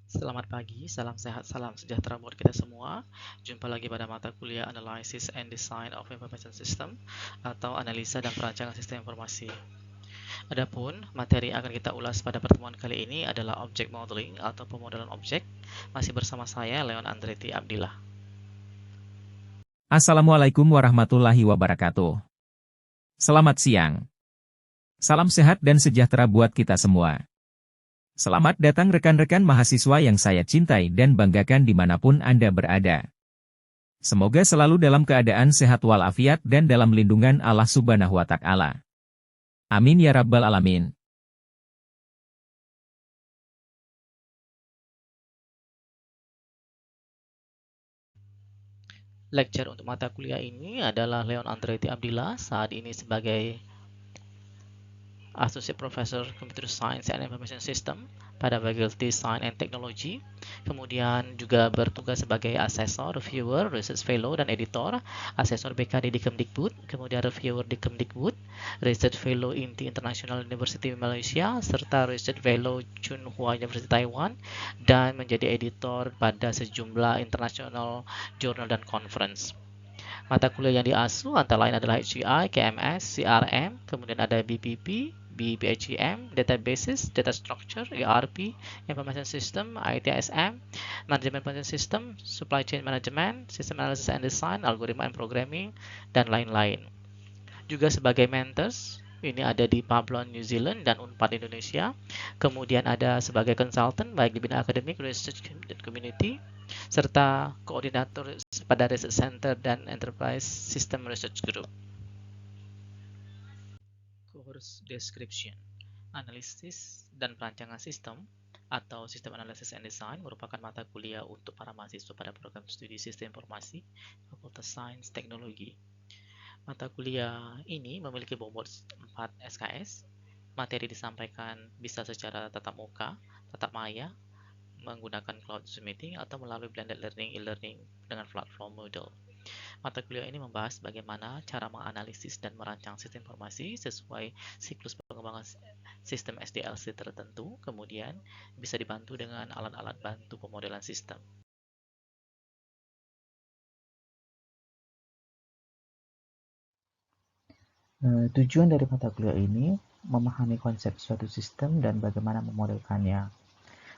Selamat pagi, salam sehat, salam sejahtera buat kita semua. Jumpa lagi pada mata kuliah Analysis and Design of Information System atau Analisa dan Perancangan Sistem Informasi. Adapun materi yang akan kita ulas pada pertemuan kali ini adalah Object Modeling atau pemodelan objek. Masih bersama saya, Leon Andretti Abdillah. Assalamualaikum warahmatullahi wabarakatuh. Selamat siang. Salam sehat dan sejahtera buat kita semua. Selamat datang rekan-rekan mahasiswa yang saya cintai dan banggakan dimanapun Anda berada. Semoga selalu dalam keadaan sehat walafiat dan dalam lindungan Allah Subhanahu wa Ta'ala. Amin ya Rabbal Alamin. Lecture untuk mata kuliah ini adalah Leon Andretti Abdillah, saat ini sebagai Associate Professor Computer Science and Information System pada Faculty Science and Technology. Kemudian juga bertugas sebagai asesor, reviewer, research fellow, dan editor. Asesor BKD di Kemdikbud, kemudian reviewer di Kemdikbud, research fellow INTI International University Malaysia, serta research fellow Tsinghua University Taiwan, dan menjadi editor pada sejumlah international journal dan conference. Mata kuliah yang diasuh antara lain adalah HCI, KMS, CRM, kemudian ada BPP, BPHEM, Databases, Data Structure, ERP, Information System, ITSM, Management Information System, Supply Chain Management, System Analysis and Design, Algoritma and Programming, dan lain-lain. Juga sebagai mentors, ini ada di Pablon, New Zealand, dan Unpad Indonesia. Kemudian ada sebagai consultant, baik di bidang akademik, research, dan community, serta koordinator pada Research Center dan Enterprise System Research Group. Course Description: Analisis dan Perancangan Sistem atau Sistem Analysis and Design merupakan mata kuliah untuk para mahasiswa pada program studi Sistem Informasi Fakultas Sains Teknologi. Mata kuliah ini memiliki bobot 4 SKS. Materi disampaikan bisa secara tatap muka, tatap maya, menggunakan cloud Zoom meeting, atau melalui blended learning e-learning dengan platform Moodle. Mata kuliah ini membahas bagaimana cara menganalisis dan merancang sistem informasi sesuai siklus pengembangan sistem SDLC tertentu, kemudian bisa dibantu dengan alat-alat bantu pemodelan sistem. Tujuan dari mata kuliah ini memahami konsep suatu sistem dan bagaimana memodelkannya.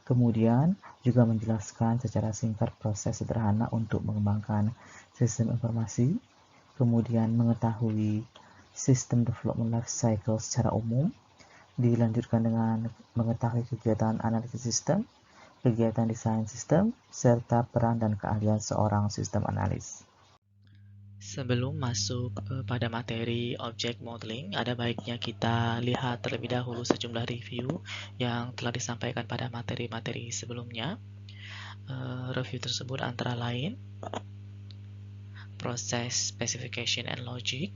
Kemudian juga menjelaskan secara singkat proses sederhana untuk mengembangkan sistem informasi, kemudian mengetahui sistem development life cycle secara umum, dilanjutkan dengan mengetahui kegiatan analisis sistem, kegiatan desain sistem, serta peran dan keahlian seorang sistem analis. Sebelum masuk pada materi object modeling, ada baiknya kita lihat terlebih dahulu sejumlah review yang telah disampaikan pada materi-materi sebelumnya. Review tersebut antara lain Process Specification and Logic,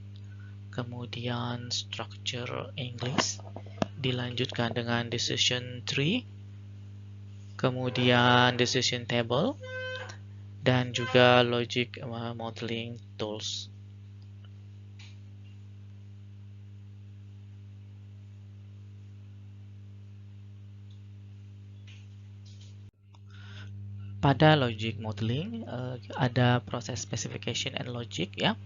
kemudian Structure English, dilanjutkan dengan Decision Tree, kemudian Decision Table, dan juga Logic Modeling Tools. Pada logic modeling ada proses specification and logic ya,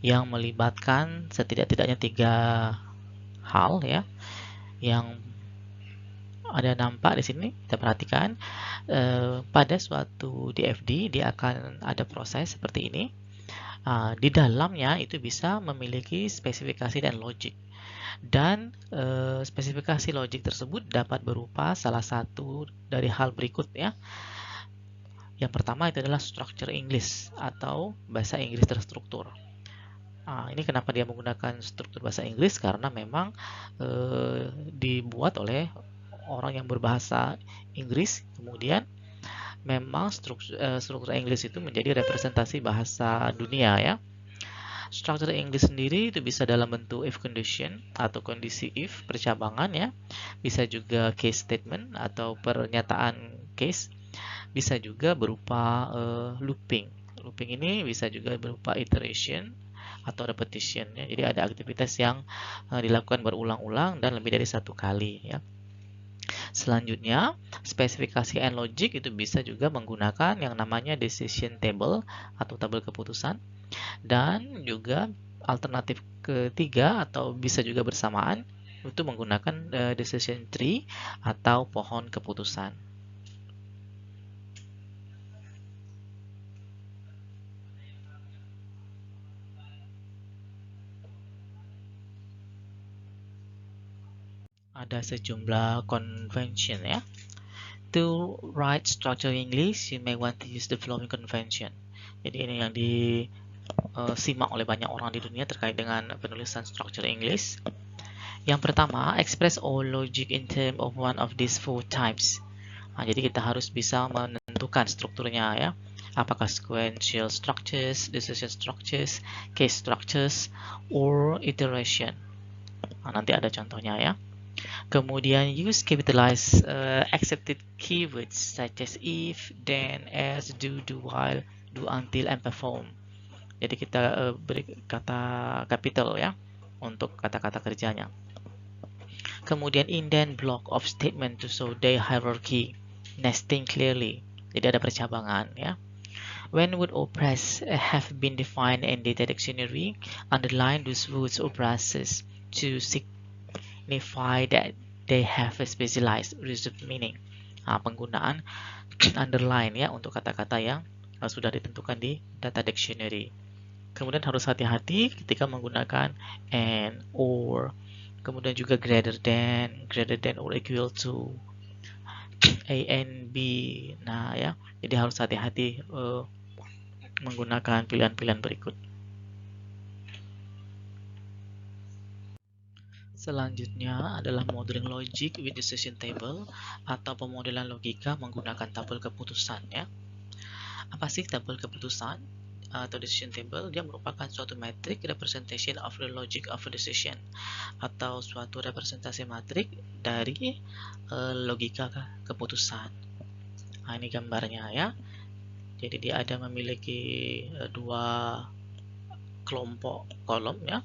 yang melibatkan setidak-tidaknya 3 hal ya, yang ada nampak di sini. Kita perhatikan pada suatu DFD dia akan ada proses seperti ini. Di dalamnya itu bisa memiliki spesifikasi dan logik. Dan spesifikasi logik tersebut dapat berupa salah satu dari hal berikut ya. Yang pertama itu adalah structure English atau bahasa Inggris terstruktur. Ini kenapa dia menggunakan struktur bahasa Inggris, karena memang dibuat oleh orang yang berbahasa Inggris, kemudian memang struktur Inggris itu menjadi representasi bahasa dunia ya. Struktur English sendiri itu bisa dalam bentuk if condition atau kondisi if percabangan ya, bisa juga case statement atau pernyataan case, bisa juga berupa looping. Looping ini bisa juga berupa iteration atau repetition ya. Jadi ada aktivitas yang dilakukan berulang-ulang dan lebih dari satu kali ya. Selanjutnya, spesifikasi and logic itu bisa juga menggunakan yang namanya decision table atau tabel keputusan, dan juga alternatif ketiga atau bisa juga bersamaan itu menggunakan decision tree atau pohon keputusan. Ada sejumlah convention ya. To write structured English, you may want to use the following convention. Jadi ini yang disimak oleh banyak orang di dunia terkait dengan penulisan structured English. Yang pertama, express all logic in terms of one of these four types. Nah, jadi kita harus bisa menentukan strukturnya ya. Apakah sequential structures, decision structures, case structures, or iteration. Nah, nanti ada contohnya ya. Kemudian use capitalize accepted keywords such as if, then, as, do while, do until, and perform. Jadi kita beri kata capital ya untuk kata-kata kerjanya. Kemudian indent block of statement to show their hierarchy, nesting clearly. Jadi ada percabangan ya. When would or phrase have been defined in the dictionary, underline those words or phrases to signify that they have a specialized reserved meaning. Nah, penggunaan underline ya untuk kata-kata yang sudah ditentukan di data dictionary. Kemudian harus hati-hati ketika menggunakan and, or, kemudian juga greater than or equal to, a and b. Nah ya, jadi harus hati-hati menggunakan pilihan-pilihan berikut. Selanjutnya adalah modeling logic with decision table atau pemodelan logika menggunakan tabel keputusan ya. Apa sih tabel keputusan atau decision table? Dia merupakan suatu metric representation of the logic of a decision atau suatu representasi matrik dari logika keputusan. Nah, ini gambarnya ya. Jadi dia ada memiliki dua kelompok kolom ya.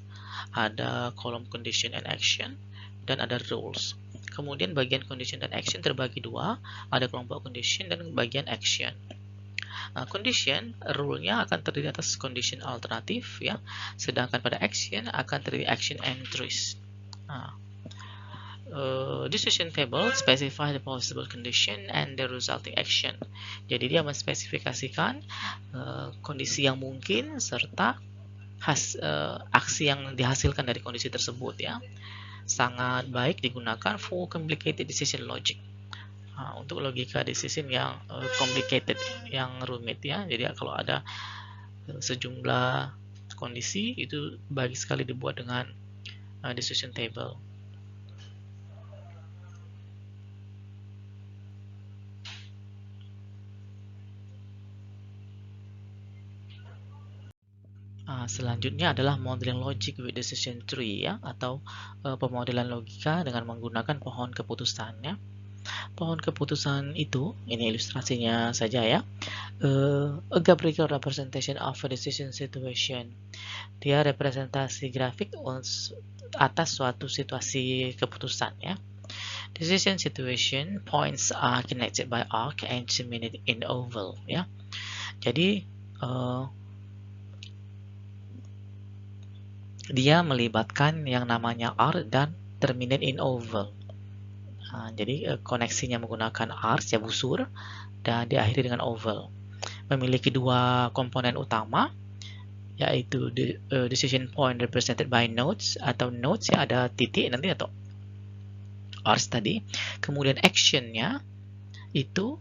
Ada kolom condition and action dan ada rules. Kemudian bagian condition dan action terbagi dua, ada kelompok condition dan bagian action. Condition rule-nya akan terdiri atas condition alternatif ya, sedangkan pada action akan terdiri action entries. Decision table specify the possible condition and the resulting action. Jadi dia menspesifikasikan kondisi yang mungkin serta aksi yang dihasilkan dari kondisi tersebut ya. Sangat baik digunakan for complicated decision logic. Untuk logika decision yang complicated, yang rumit ya. Jadi kalau ada sejumlah kondisi itu baik sekali dibuat dengan decision table. Selanjutnya adalah modeling logic with decision tree ya, atau pemodelan logika dengan menggunakan pohon keputusan ya. Pohon keputusan itu, ini ilustrasinya saja ya. A graphical representation of a decision situation. Dia representasi grafik atas suatu situasi keputusan ya. Decision situation points are connected by arc and terminate in oval ya. Jadi dia melibatkan yang namanya arc dan terminate in oval. Jadi koneksinya menggunakan arc ya, busur, dan diakhiri dengan oval. Memiliki dua komponen utama, yaitu decision point represented by nodes atau nodes ya, ada titik nanti atau arc tadi. Kemudian actionnya itu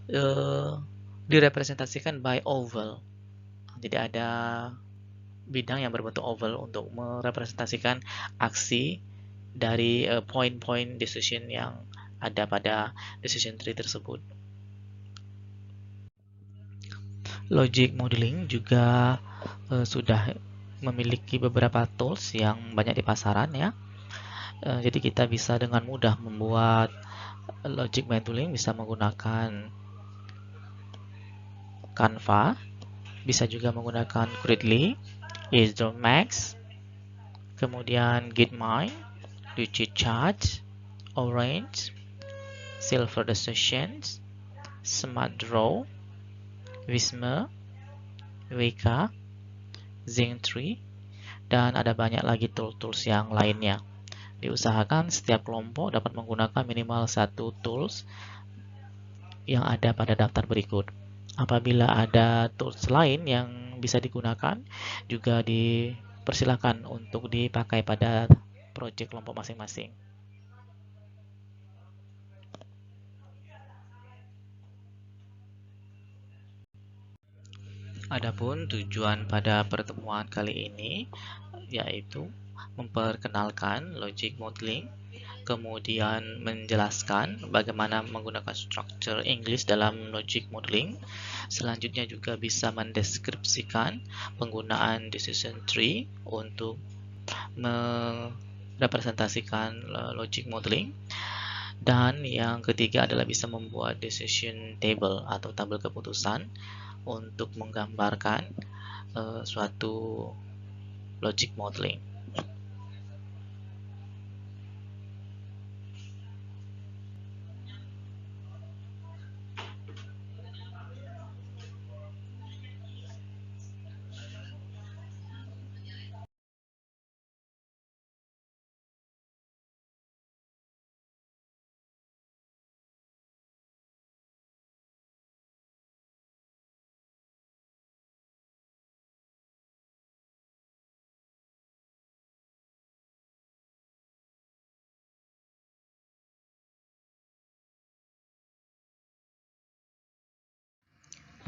direpresentasikan by oval. Jadi ada bidang yang berbentuk oval untuk merepresentasikan aksi dari point-point decision yang ada pada decision tree tersebut. Logic modeling juga sudah memiliki beberapa tools yang banyak di pasaran ya. Jadi kita bisa dengan mudah membuat logic modeling, bisa menggunakan Canva, bisa juga menggunakan Gridley, Max, kemudian Gitmine, Lucidchart, Orange, Silver Decisions, SmartDraw, Visma, WK, Zinc3, dan ada banyak lagi tools-tools yang lainnya. Diusahakan setiap kelompok dapat menggunakan minimal satu tools yang ada pada daftar berikut. Apabila ada tools lain yang bisa digunakan, juga dipersilakan untuk dipakai pada project kelompok masing-masing. Adapun tujuan pada pertemuan kali ini yaitu memperkenalkan logic modeling, kemudian menjelaskan bagaimana menggunakan struktur English dalam logic modeling. Selanjutnya juga bisa mendeskripsikan penggunaan decision tree untuk merepresentasikan logic modeling. Dan yang ketiga adalah bisa membuat decision table atau tabel keputusan untuk menggambarkan suatu logic modeling.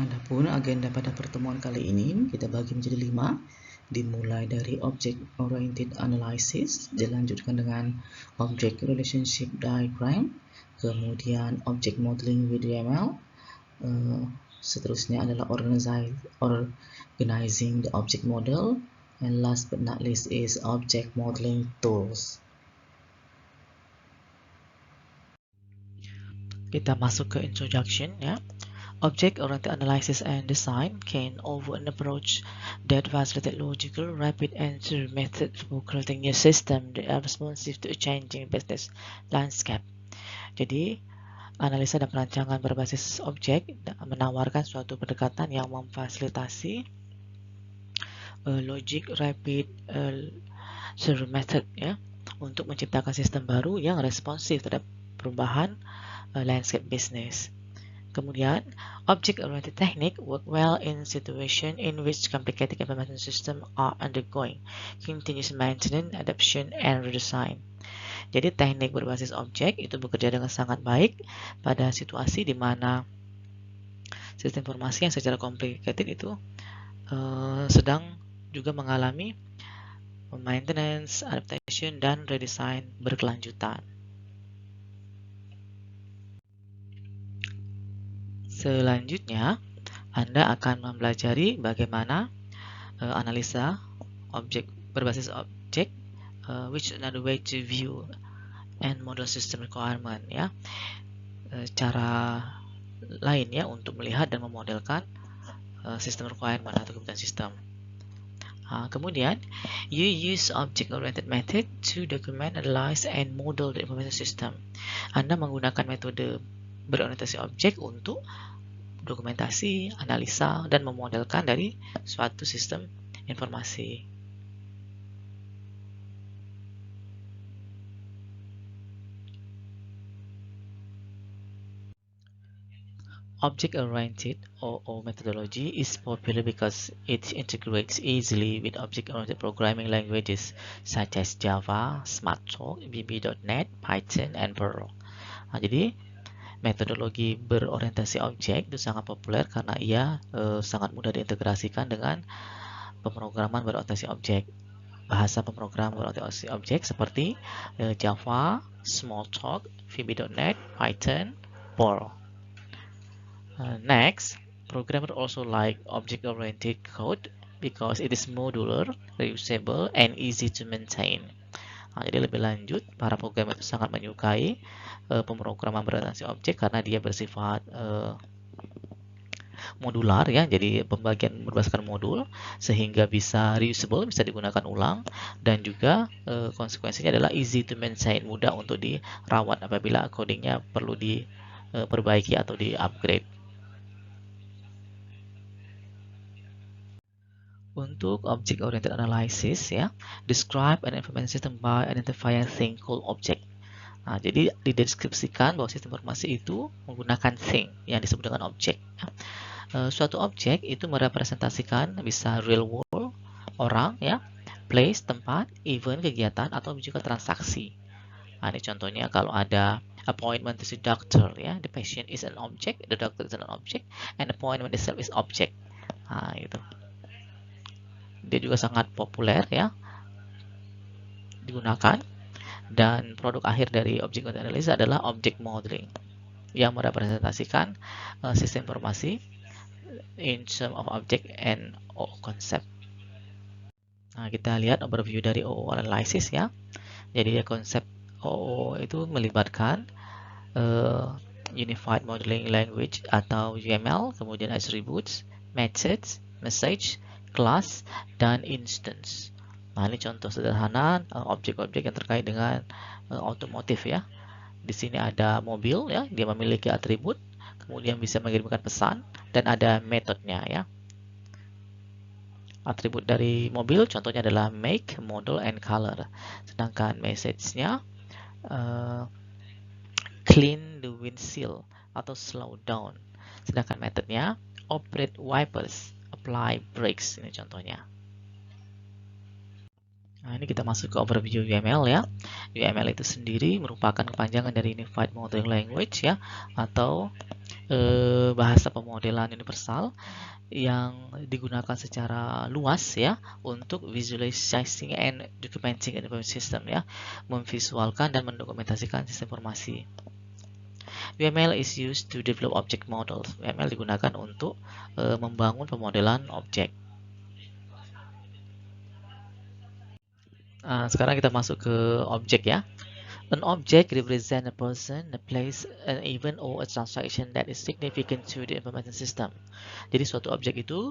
Adapun agenda pada pertemuan kali ini kita bagi menjadi 5, dimulai dari Object Oriented Analysis, dilanjutkan dengan Object Relationship Diagram, kemudian Object Modeling with YAML, seterusnya adalah Organizing the Object Model, and last but not least is Object Modeling Tools. Kita masuk ke introduction ya. Object-oriented analysis and design can offer an approach that facilitates logical, rapid, and thorough methods for creating new systems that are responsive to a changing business landscape. Jadi, analisa dan perancangan berbasis objek menawarkan suatu pendekatan yang memfasilitasi logic, rapid, thorough method ya, untuk menciptakan sistem baru yang responsif terhadap perubahan landscape business. Kemudian, object-oriented technique work well in situation in which complicated implementation systems are undergoing continuous maintenance, adaptation, and redesign. Jadi, teknik berbasis objek itu bekerja dengan sangat baik pada situasi di mana sistem informasi yang secara complicated itu sedang juga mengalami maintenance, adaptation, dan redesign berkelanjutan. Selanjutnya, Anda akan mempelajari bagaimana analisa objek berbasis objek, which is another way to view and model system requirement ya. Cara lain ya untuk melihat dan memodelkan sistem requirement atau kebutuhan sistem. Kemudian, you use object-oriented method to document, analyze, and model the information system. Anda menggunakan metode berorientasi objek untuk dokumentasi, analisa, dan memodelkan dari suatu sistem informasi. Object-oriented or methodology is popular because it integrates easily with object-oriented programming languages such as Java, SmartTalk, VB.NET, Python, and Perl. Jadi, metodologi berorientasi objek itu sangat populer karena ia sangat mudah diintegrasikan dengan pemrograman berorientasi objek. Bahasa pemrograman berorientasi objek seperti Java, Smalltalk, VB.NET, Python, Perl. Next, programmers also like object-oriented code because it is modular, reusable, and easy to maintain. Jadi lebih lanjut, para programmer itu sangat menyukai pemrograman berorientasi objek karena dia bersifat modular ya, jadi pembagian berdasarkan modul sehingga bisa reusable, bisa digunakan ulang, dan juga konsekuensinya adalah easy to maintain, mudah untuk dirawat apabila codingnya perlu diperbaiki atau di-upgrade. Untuk object oriented analysis ya, describe an information system by identifying a thing called object. Nah, jadi dideskripsikan bahwa sistem informasi itu menggunakan thing yang disebut dengan objek. Suatu objek itu merepresentasikan bisa real world, orang ya, place, tempat, event, kegiatan, atau juga transaksi. Nah, ini contohnya kalau ada appointment to see doctor ya, the patient is an object, the doctor is an object, and appointment itself is object. Nah, itu. Dia juga sangat populer ya digunakan, dan produk akhir dari object analysis adalah object modeling yang merepresentasikan sistem informasi in term of object and concept. Nah, kita lihat overview dari OO analysis ya. Jadi konsep OO itu melibatkan Unified Modeling Language atau UML, kemudian attributes, methods, message, class, dan instance. Nah, ini contoh sederhana objek-objek yang terkait dengan otomotif ya. Di sini ada mobil ya, dia memiliki atribut, kemudian bisa mengirimkan pesan, dan ada metodenya ya. Atribut dari mobil contohnya adalah make, model, and color. Sedangkan message-nya clean the windshield atau slow down. Sedangkan metodenya operate wipers, apply brakes. Ini contohnya. Nah, ini kita masuk ke overview UML ya. UML itu sendiri merupakan kepanjangan dari Unified Modeling Language ya, atau bahasa pemodelan universal yang digunakan secara luas ya untuk visualizing and documenting information system ya, memvisualkan dan mendokumentasikan sistem informasi. UML is used to develop object models. UML digunakan untuk membangun pemodelan objek. Sekarang kita masuk ke objek ya. An object represents a person, a place, an event, or a transaction that is significant to the information system. Jadi suatu objek itu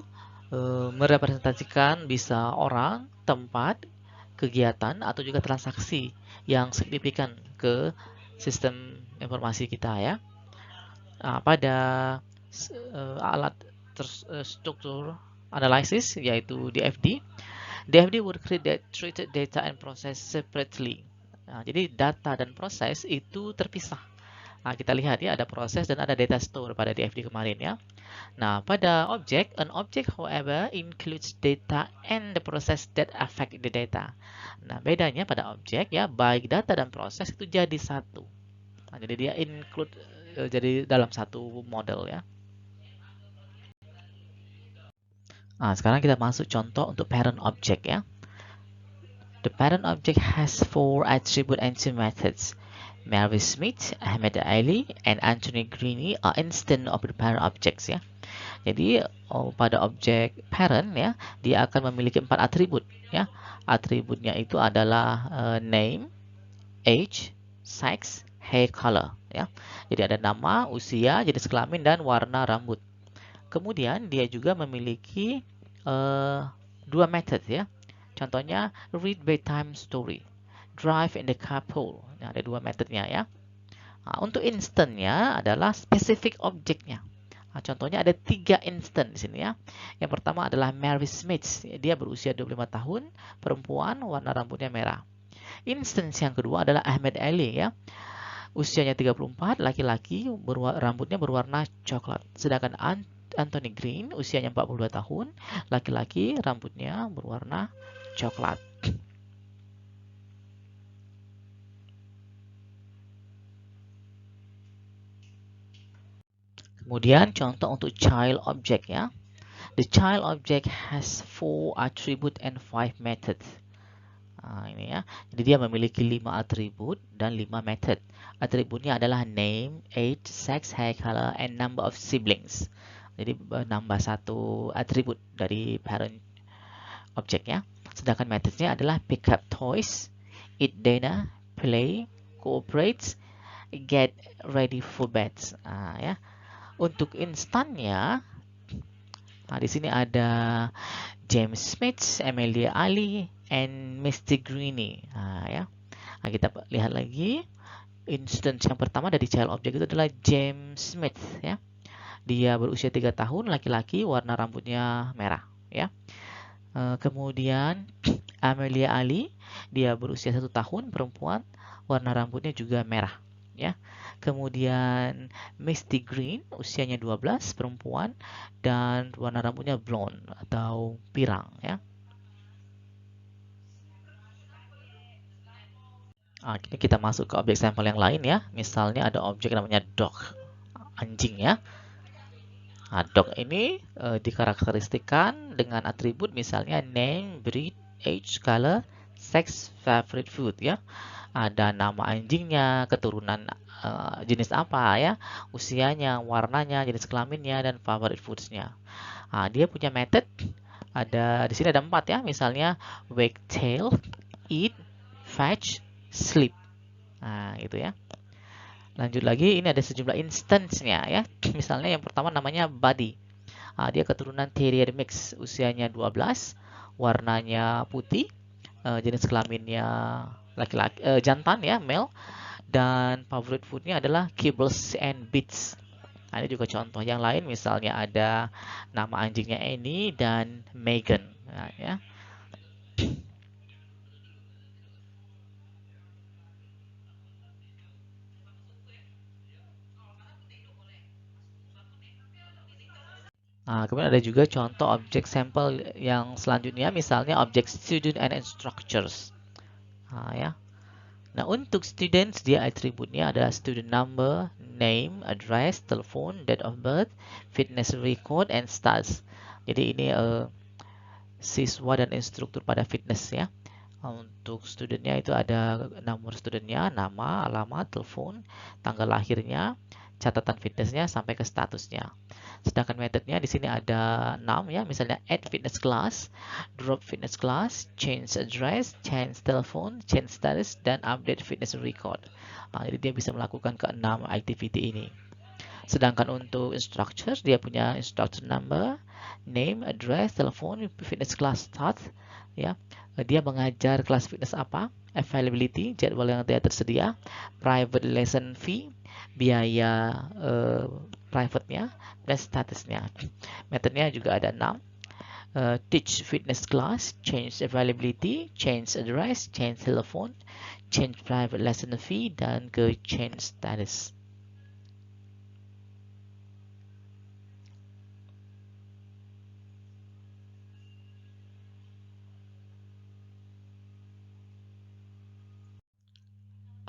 merepresentasikan bisa orang, tempat, kegiatan, atau juga transaksi yang signifikan ke sistem informasi kita ya. Nah, pada alat struktur analisis yaitu DFD, DFD would create treated data and process separately. Nah, jadi data dan proses itu terpisah. Nah, kita lihat ya, ada proses dan ada data store pada DFD kemarin ya. Nah, pada object, an object however includes data and the process that affect the data. Nah, bedanya pada objek ya, baik data dan proses itu jadi satu. Nah, jadi dia include jadi dalam satu model ya. Nah, sekarang kita masuk contoh untuk parent object ya. The parent object has 4 attributes and 2 methods. Mary Smith, Ahmed Ali, and Anthony Greene are instance of the parent objects ya. Jadi pada objek parent ya, dia akan memiliki 4 atribut ya. Atributnya itu adalah name, age, sex, hair color ya. Jadi ada nama, usia, jenis kelamin, dan warna rambut. Kemudian dia juga memiliki 2 method ya. Contohnya read bedtime story, drive in the carpool. Nah, ada 2 metodenya ya. Nah, untuk instance-nya adalah specific objeknya. Nah, contohnya ada 3 instant di sini ya. Yang pertama adalah Mary Smith. Dia berusia 25 tahun, perempuan, warna rambutnya merah. Instance yang kedua adalah Ahmed Ali ya. Usianya 34, laki-laki, rambutnya berwarna coklat. Sedangkan Anthony Greene usianya 42 tahun, laki-laki, rambutnya berwarna coklat. Kemudian contoh untuk child object ya. The child object has 4 attribute and 5 methods. Nah, ini ya. Jadi dia memiliki 5 atribut dan 5 method. Atributnya adalah name, age, sex, hair color, and number of siblings. Jadi nambah 1 atribut dari parent object ya. Sedangkan methodnya adalah pick up toys, eat dinner, play, cooperate, get ready for bed. Nah, ya. Untuk instannya Nah, di sini ada James Smith, Amelia Ali, and Misty Greene. Nah, ya. Nah, kita lihat lagi. Instance yang pertama dari child object itu adalah James Smith, ya. Dia berusia 3 tahun, laki-laki, warna rambutnya merah, ya. Kemudian Amelia Ali, dia berusia 1 tahun, perempuan, warna rambutnya juga merah, ya. Kemudian Misty Greene, usianya 12, perempuan, dan warna rambutnya blonde atau pirang, ya. Kini kita masuk ke objek sampel yang lain, ya. Misalnya ada objek namanya dog, anjing, ya. Nah, dog ini dikarakteristikan dengan atribut misalnya name, breed, age, color, sex, favorite food, ya. Ada nama anjingnya, keturunan jenis apa, ya, usianya, warnanya, jenis kelaminnya, dan favorite foods-nya. Nah, dia punya method. Di sini ada 4, ya. Misalnya wag tail, eat, fetch, sleep. Nah, itu, ya. Lanjut lagi, ini ada sejumlah instance-nya, ya. Misalnya yang pertama namanya Buddy. Dia keturunan Terrier Mix, usianya 12, warnanya putih, jenis kelaminnya laki-laki, jantan, ya, male, dan favorite foodnya adalah kibbles and bits. Nah, ini juga contoh yang lain, misalnya ada nama anjingnya Annie dan Megan. Nah, ya. Kemudian ada juga contoh objek sampel yang selanjutnya, misalnya objek student and instructors. Ya. Nah, untuk students, dia atributnya adalah student number, name, address, telepon, date of birth, fitness record, and status. Jadi ini siswa dan instruktur pada fitness, ya. Untuk studentnya itu ada nomor studentnya, nama, alamat, telepon, tanggal lahirnya, catatan fitnessnya, sampai ke statusnya. Sedangkan metodenya di sini ada 6, ya, misalnya add fitness class, drop fitness class, change address, change telepon, change status, dan update fitness record. Jadi dia bisa melakukan ke-6 activity ini. Sedangkan untuk instructor, dia punya instructor number, name, address, telepon, fitness class start, ya. Dia mengajar kelas fitness apa, availability, jadwal yang tidak tersedia, private lesson fee, biaya private-nya, dan statusnya. Metodenya juga ada 6. Teach fitness class, change availability, change address, change telephone, change private lesson fee, dan ke change status.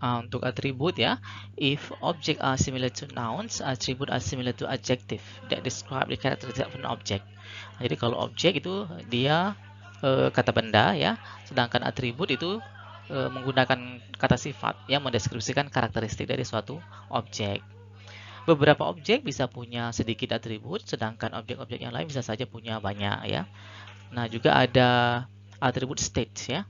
Untuk atribut, ya, if object are similar to nouns, attribute are similar to adjective that describe the characteristic of an object. Jadi kalau objek itu dia kata benda, ya, sedangkan atribut itu menggunakan kata sifat yang mendeskripsikan karakteristik dari suatu objek. Beberapa objek bisa punya sedikit atribut, sedangkan objek-objek yang lain bisa saja punya banyak, ya. Nah, juga ada atribut state, ya.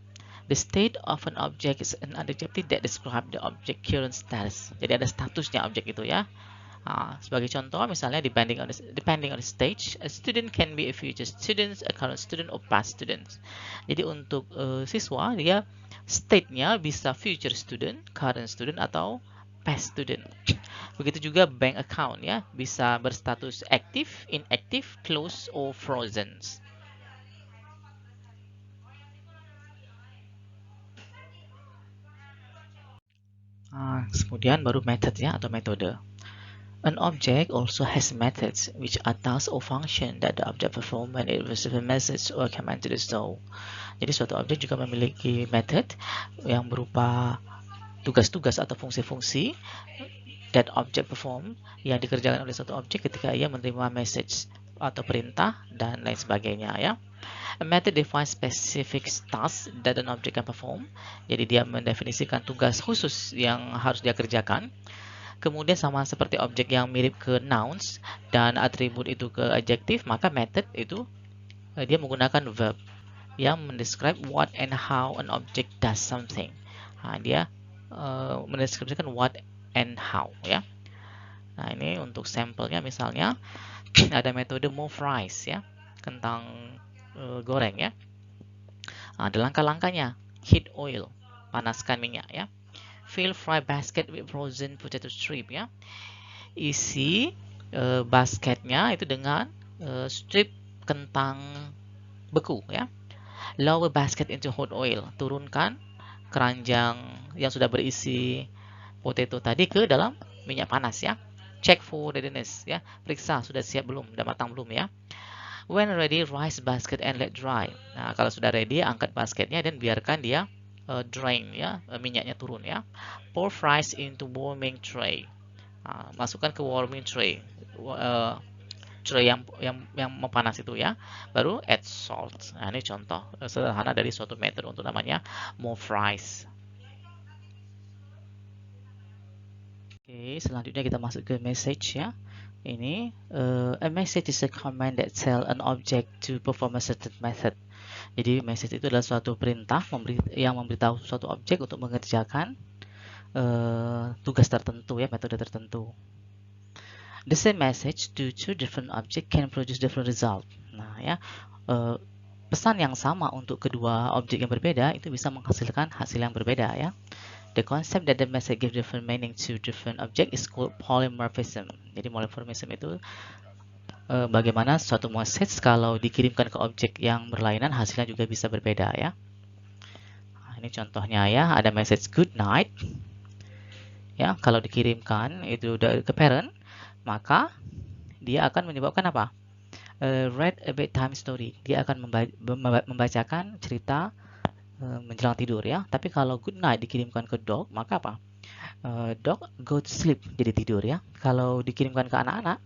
The state of an object is an adjective that describe the object current status. Jadi ada statusnya objek itu, ya. Sebagai contoh, misalnya depending on the stage, a student can be a future student, a current student, or past student. Jadi untuk siswa, dia state-nya bisa future student, current student, atau past student. Begitu juga bank account, ya, bisa berstatus active, inactive, closed, or frozen. Kemudian baru method, ya, atau metode. An object also has methods, which are tasks or function that the object perform when it receives a message or command to do so. Jadi suatu objek juga memiliki method yang berupa tugas-tugas atau fungsi-fungsi that object perform yang dikerjakan oleh suatu objek ketika ia menerima message atau perintah dan lain sebagainya, ya. A method defines specific tasks that an object can perform. Jadi dia mendefinisikan tugas khusus yang harus dia kerjakan. Kemudian sama seperti objek yang mirip ke nouns dan atribut itu ke adjective, maka method itu dia menggunakan verb yang mendescribe what and how an object does something. Dia mendeskripsikan what and how, ya. Nah, ini untuk sampelnya misalnya ada metode move rise, ya. kentang goreng ya. Ada langkah-langkahnya. Heat oil, panaskan minyak ya. Fill fry basket with frozen potato strip ya. Isi basketnya itu dengan strip kentang beku ya. Lower basket into hot oil, turunkan keranjang yang sudah berisi potato tadi ke dalam minyak panas ya. Check for readiness ya, periksa sudah siap belum, sudah matang belum ya. When ready, rise basket and let dry. Nah, kalau sudah ready, angkat basketnya dan biarkan dia drain ya, minyaknya turun ya. Pour fries into warming tray. Nah, masukkan ke warming tray, tray yang panas itu ya. Baru add salt. Nah, ini contoh sederhana dari suatu metode untuk namanya more fries. Oke, selanjutnya kita masuk ke message ya. Ini a message is a command that tell an object to perform a certain method. Jadi message itu adalah suatu perintah yang memberitahu suatu objek untuk mengerjakan tugas tertentu ya, metode tertentu. The same message to two different object can produce different result. Nah ya, pesan yang sama untuk kedua objek yang berbeda itu bisa menghasilkan hasil yang berbeda ya. The concept that the message gives different meaning to different object is called polymorphism. Jadi polymorphism itu bagaimana suatu message kalau dikirimkan ke objek yang berlainan hasilnya juga bisa berbeda ya. Nah, ini contohnya ya, ada message good night. Ya, kalau dikirimkan itu ke parent, maka dia akan menyebabkan apa? Read a bedtime story. Dia akan membacakan cerita menjelang tidur ya. Tapi kalau good night dikirimkan ke dog, maka apa? Dog go to sleep, jadi tidur ya. Kalau dikirimkan ke anak-anak,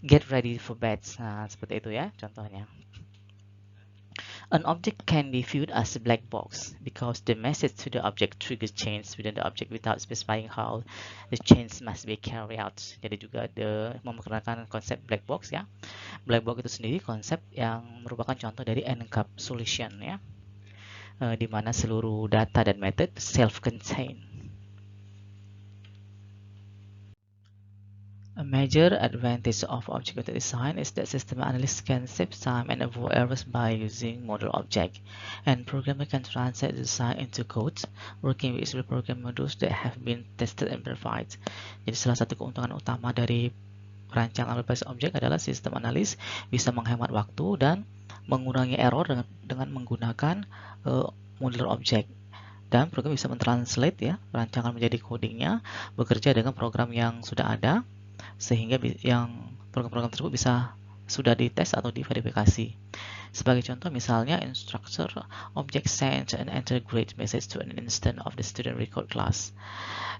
get ready for bed. Nah, seperti itu ya contohnya. An object can be viewed as a black box because the message to the object triggers change within the object without specifying how the change must be carried out. Jadi juga memperkenalkan konsep black box ya. Black box itu sendiri konsep yang merupakan contoh dari encapsulation ya. Di mana seluruh data dan method self-contained. A major advantage of object-oriented design is that system analysts can save time and avoid errors by using model object, and programmers can translate the design into code, working with real program modules that have been tested and verified. Jadi salah satu keuntungan utama dari perancangan berbasis objek adalah sistem analis bisa menghemat waktu dan mengurangi error dengan menggunakan modeler objek, dan program bisa mentranslate ya perancangan menjadi codingnya bekerja dengan program yang sudah ada sehingga yang program-program tersebut bisa sudah dites atau diverifikasi. Sebagai contoh misalnya instructor object sends an integrate message to an instance of the student record class.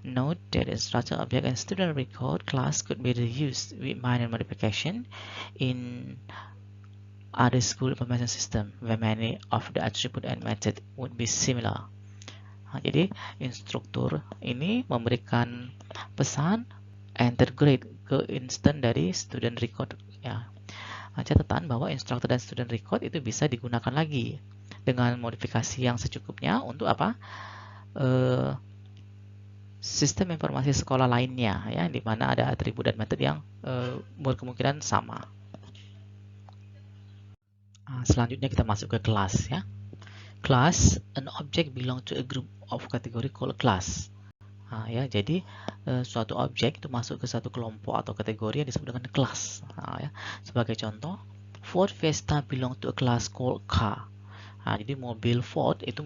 Note that instructor object and student record class could be reused with minor modification in other school information system where many of the attribute and method would be similar. Nah, jadi instruktur ini memberikan pesan integrate ke instant dari student record ya. Nah, catatan bahwa instructor dan student record itu bisa digunakan lagi dengan modifikasi yang secukupnya untuk apa? Sistem informasi sekolah lainnya ya, di mana ada atribut dan metode yang berkemungkinan sama. Selanjutnya kita masuk ke kelas ya. Class, an object belong to a group of category called class. Nah, ya, jadi suatu objek itu masuk ke satu kelompok atau kategori yang disebut dengan kelas. Nah, ya. Sebagai contoh, Ford Fiesta belong to a class called car. Nah, jadi mobil Ford itu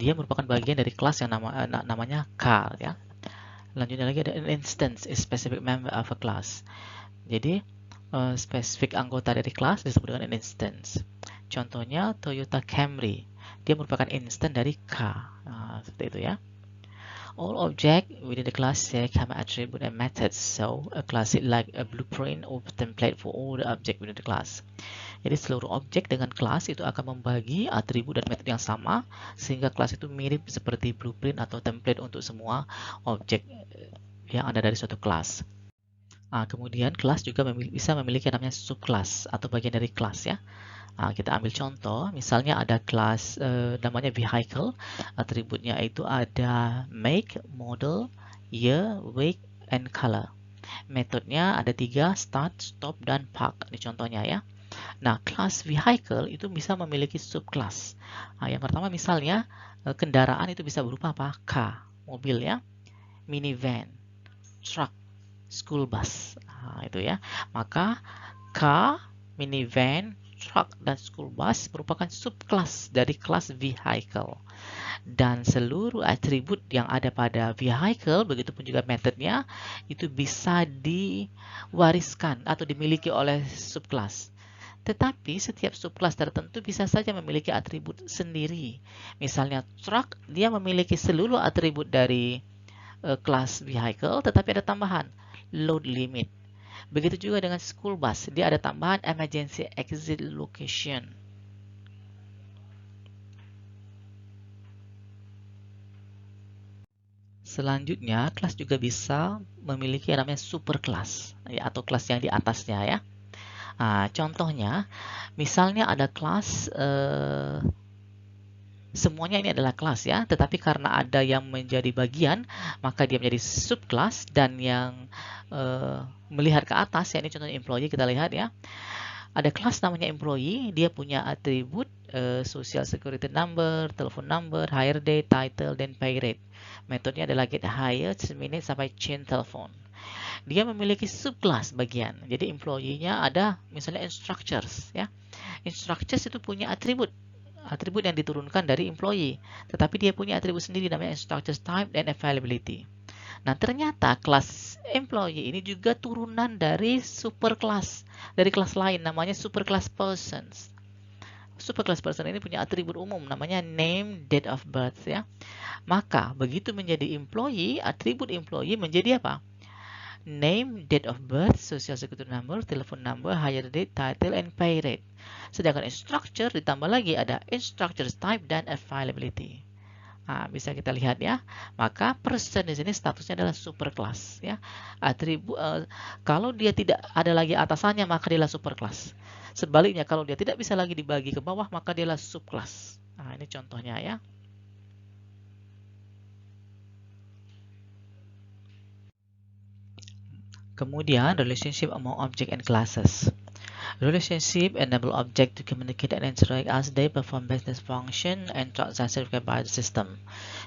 dia merupakan bagian dari kelas yang namanya car. Ya. Lanjutnya lagi ada an instance, a specific member of a class. Jadi spesifik anggota dari kelas disebut dengan an instance. Contohnya Toyota Camry, dia merupakan instance dari car. Nah, seperti itu ya. All objects within the class share common attribute and methods, so a class is like a blueprint or template for all the objects within the class. Jadi seluruh objek dengan kelas itu akan membagi atribut dan metode yang sama, sehingga kelas itu mirip seperti blueprint atau template untuk semua objek yang ada dari suatu kelas. Nah, kemudian kelas juga bisa memiliki namanya subkelas atau bagian dari kelas ya. Nah, kita ambil contoh, misalnya ada kelas namanya vehicle, atributnya itu ada make, model, year, weight, and color. Metodenya ada 3, start, stop, dan park. Ini contohnya ya. Nah, kelas vehicle itu bisa memiliki subclass. Nah, yang pertama misalnya kendaraan itu bisa berupa apa? Car, mobil ya, minivan, truck, school bus. Nah, itu ya. Maka car, minivan, truck, dan school bus merupakan subclass dari kelas vehicle. Dan seluruh atribut yang ada pada vehicle, begitupun juga metodenya, itu bisa diwariskan atau dimiliki oleh subclass. Tetapi setiap subclass tertentu bisa saja memiliki atribut sendiri. Misalnya truck, dia memiliki seluruh atribut dari kelas vehicle, tetapi ada tambahan load limit. Begitu juga dengan school bus, dia ada tambahan emergency exit location. Selanjutnya, kelas juga bisa memiliki yang namanya superclass, ya, atau kelas yang di atasnya ya. Nah, contohnya, misalnya ada kelas semuanya ini adalah kelas ya, tetapi karena ada yang menjadi bagian, maka dia menjadi subclass, dan yang melihat ke atas, ya ini contohnya employee, kita lihat ya. Ada kelas namanya employee, dia punya atribut social security number, telephone number, hire date, title, dan pay rate. Metodenya adalah get hired, minute sampai change telepon. Dia memiliki subclass bagian. Jadi employee-nya ada misalnya instructors ya. Instructors itu punya atribut yang diturunkan dari employee, tetapi dia punya atribut sendiri namanya instructors type dan availability. Nah, ternyata kelas employee ini juga turunan dari superclass, dari kelas lain namanya superclass persons. Superclass person ini punya atribut umum namanya name, date of birth ya. Maka begitu menjadi employee, atribut employee menjadi apa? Name, date of birth, social security number, telephone number, hire date, title, and pay rate. Sedangkan instructor ditambah lagi ada instructor type dan availability. Nah, bisa kita lihat ya. Maka person di sini statusnya adalah superclass ya. Atribut kalau dia tidak ada lagi atasannya maka dia adalah superclass. Sebaliknya kalau dia tidak bisa lagi dibagi ke bawah maka dia adalah subclass. Nah, ini contohnya ya. Kemudian relationship among object and classes. Relationship enable object to communicate and interact as they perform business function and transaction required by the system.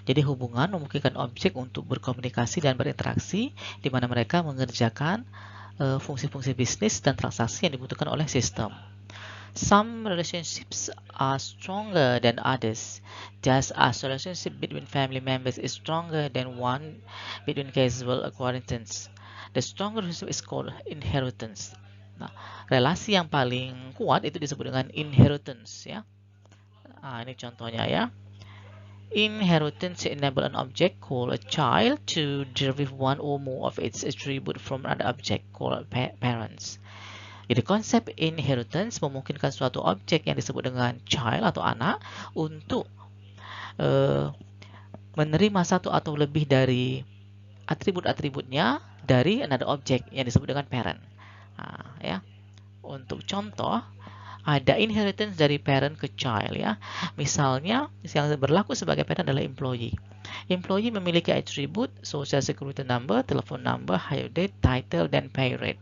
Jadi hubungan memungkinkan objek untuk berkomunikasi dan berinteraksi di mana mereka mengerjakan fungsi-fungsi bisnis dan transaksi yang dibutuhkan oleh sistem. Some relationships are stronger than others, just as relationship between family members is stronger than one between casual acquaintance. The stronger relationship is called inheritance. Nah, relasi yang paling kuat itu disebut dengan inheritance ya. Nah, ini contohnya ya. Inheritance enable an object called a child to derive one or more of its attribute from another object called parents. Jadi konsep inheritance memungkinkan suatu objek yang disebut dengan child atau anak untuk menerima satu atau lebih dari atribut-atributnya dari another object yang disebut dengan parent. Nah, ya. Untuk contoh, ada inheritance dari parent ke child ya. Misalnya, yang berlaku sebagai parent adalah employee. Employee memiliki atribut social security number, telephone number, hire date, title, dan pay rate.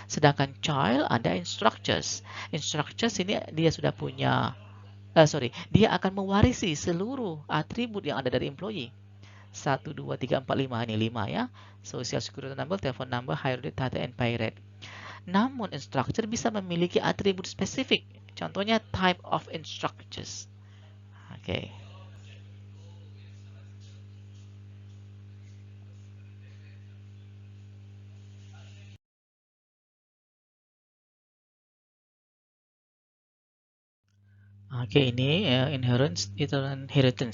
Sedangkan child ada instructors. Instructors ini dia sudah punya, dia akan mewarisi seluruh atribut yang ada dari employee. 1, 2, 3, 4, 5, ini 5 ya. Social security number, telephone number, hire date, title, and pay rate. Namun instructor bisa memiliki atribut spesifik. Contohnya type of instructors. Oke. Oke, ini inheritance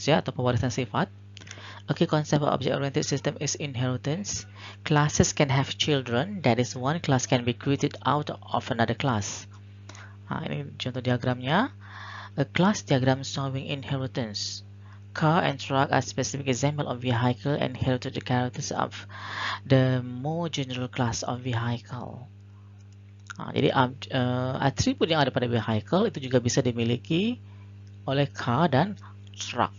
ya atau pewarisan sifat. Okay, concept of object-oriented system is inheritance. Classes can have children. That is, one class can be created out of another class. Nah, ini contoh diagramnya. A class diagram showing inheritance. Car and truck are specific example of vehicle and inherited characters of the more general class of vehicle. Nah, jadi atribut yang ada pada vehicle itu juga bisa dimiliki oleh car dan truck.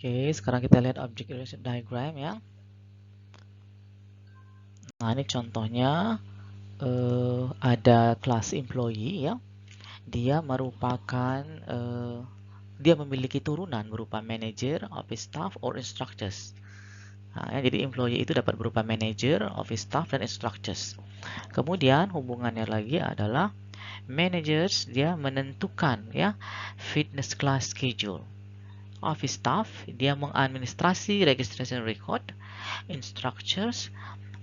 Oke, sekarang kita lihat object relationship diagram ya. Nah, ini contohnya ada kelas employee ya. Dia merupakan dia memiliki turunan berupa manager, office staff, or instructors. Nah, ya, jadi employee itu dapat berupa manager, office staff, dan instructors. Kemudian hubungannya lagi adalah managers dia menentukan ya fitness class schedule. Office staff dia mengadministrasi registration record. Instructors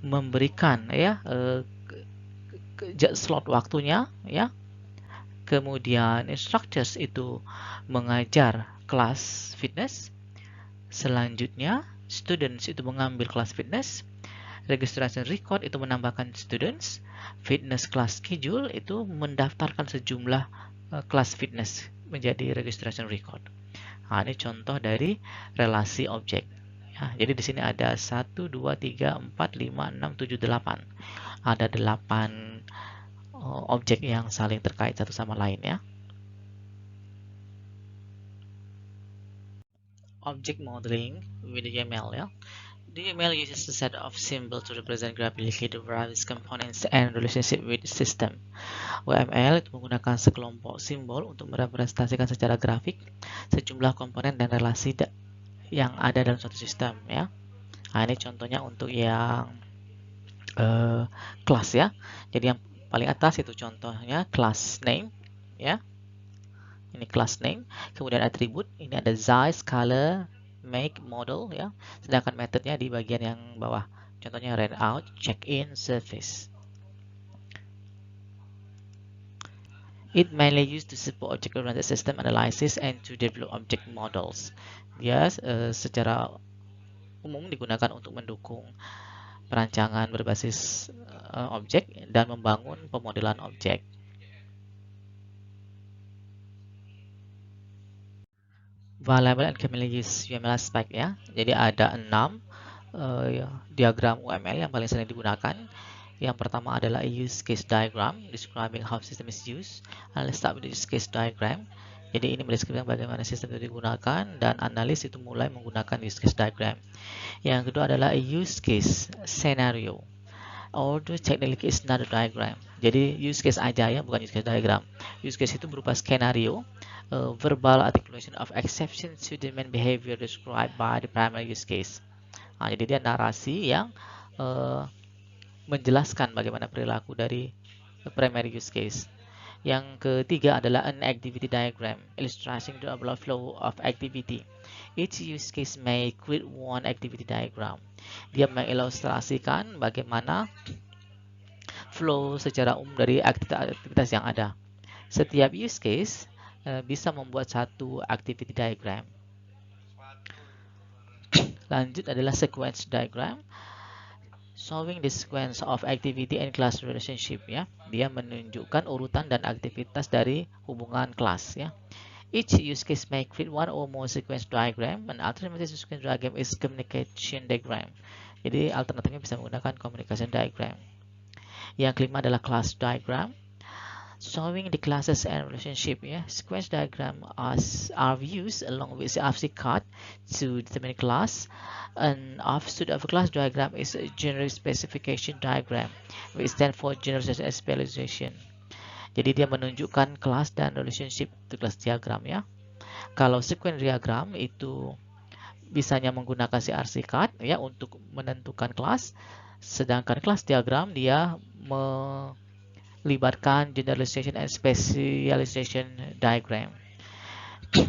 memberikan ya slot waktunya ya. Kemudian instructors itu mengajar kelas fitness. Selanjutnya students itu mengambil kelas fitness. Registration record itu menambahkan students. Fitness class schedule itu mendaftarkan sejumlah kelas fitness menjadi registration record. Nah, ini contoh dari relasi objek. Ya, jadi di sini ada 1, 2, 3, 4, 5, 6, 7, 8. Ada 8 objek yang saling terkait satu sama lain ya. Object modeling with UML ya. The UML uses a set of symbols to represent graphically the various components and relationship with system. UML itu menggunakan sekelompok simbol untuk merepresentasikan secara grafik sejumlah komponen dan relasi yang ada dalam suatu sistem ya. Nah, ini contohnya untuk yang kelas ya. Jadi yang paling atas itu contohnya class name ya. Ini class name, kemudian atribut, ini ada size, color, make, model ya. Sedangkan metodenya di bagian yang bawah. Contohnya read out, check in, service. It mainly used to support object-oriented system analysis and to develop object models. Dia secara umum digunakan untuk mendukung perancangan berbasis objek dan membangun pemodelan objek. Variable and commonly used UML aspect ya. Jadi ada 6 diagram UML yang paling sering digunakan. Yang pertama adalah a use case diagram describing how system is used. And let's start with the use case diagram. Jadi ini mendeskripsikan bagaimana sistem itu digunakan dan analis itu mulai menggunakan use case diagram. Yang kedua adalah a use case scenario. Although technically is not a diagram. Jadi use case aja ya, bukan use case diagram. Use case itu berupa skenario, verbal articulation of exception to the main behavior described by the primary use case. Nah, jadi dia narasi yang menjelaskan bagaimana perilaku dari primary use case. Yang ketiga adalah an activity diagram, illustrating the overall flow of activity. Each use case may create one activity diagram. Dia mengilustrasikan bagaimana flow secara umum dari aktivitas yang ada. Setiap use case bisa membuat satu activity diagram. Lanjut adalah sequence diagram, showing the sequence of activity and class relationship ya. Dia menunjukkan urutan dan aktivitas dari hubungan kelas ya. Each use case may create one or more sequence diagram. An alternative sequence diagram is communication diagram. Jadi alternatifnya bisa menggunakan communication diagram. Yang kelima adalah class diagram, showing the classes and relationship ya. Sequence diagram are used along with the RFC card to determine class. An offshoot of a class diagram is a generic specification diagram, which stands for generalization and specialization. Jadi dia menunjukkan kelas dan relationship itu kelas diagram ya. Kalau sequence diagram itu bisanya menggunakan si RC card ya untuk menentukan kelas, sedangkan kelas diagram dia melibatkan generalization and specialization diagram.